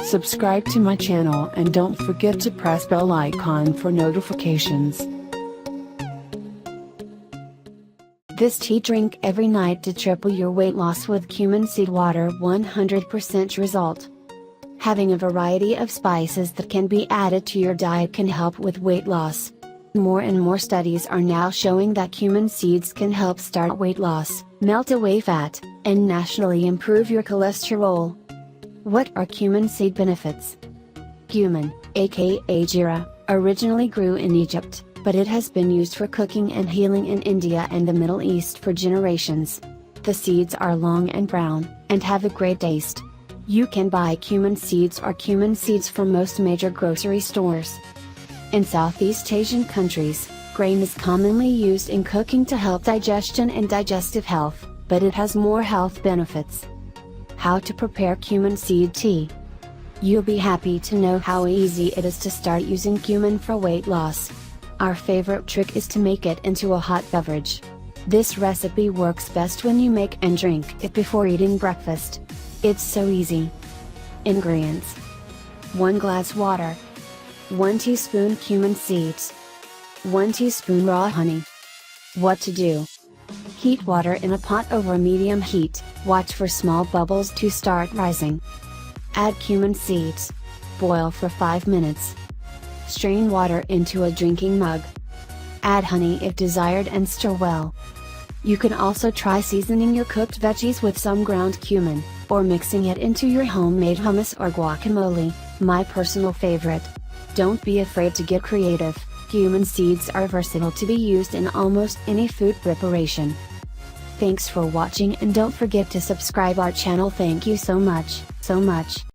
Subscribe to my channel and don't forget to press bell icon for notifications. This tea drink every night to triple your weight loss with cumin seed water. 100% result. Having a variety of spices that can be added to your diet can help with weight loss. More and more studies are now showing that cumin seeds can help start weight loss, melt away fat, and naturally improve your cholesterol. What are cumin seed benefits? Cumin, aka jeera, originally grew in Egypt, but it has been used for cooking and healing in India and the Middle East for generations. The seeds are long and brown, and have a great taste. You can buy cumin seeds or cumin seeds from most major grocery stores. In Southeast Asian countries, grain is commonly used in cooking to help digestion and digestive health, but it has more health benefits. How to prepare cumin seed tea? You'll be happy to know how easy it is to start using cumin for weight loss. Our favorite trick is to make it into a hot beverage. This recipe works best when you make and drink it before eating breakfast. It's so easy. Ingredients: 1 glass water, 1 teaspoon cumin seeds, 1 teaspoon raw honey. What to do? Heat water in a pot over medium heat, watch for small bubbles to start rising. Add cumin seeds. Boil for 5 minutes. Strain water into a drinking mug. Add honey if desired and stir well. You can also try seasoning your cooked veggies with some ground cumin, or mixing it into your homemade hummus or guacamole, my personal favorite. Don't be afraid to get creative. Cumin seeds are versatile to be used in almost any food preparation. Thanks for watching and don't forget to subscribe our channel. Thank you so much.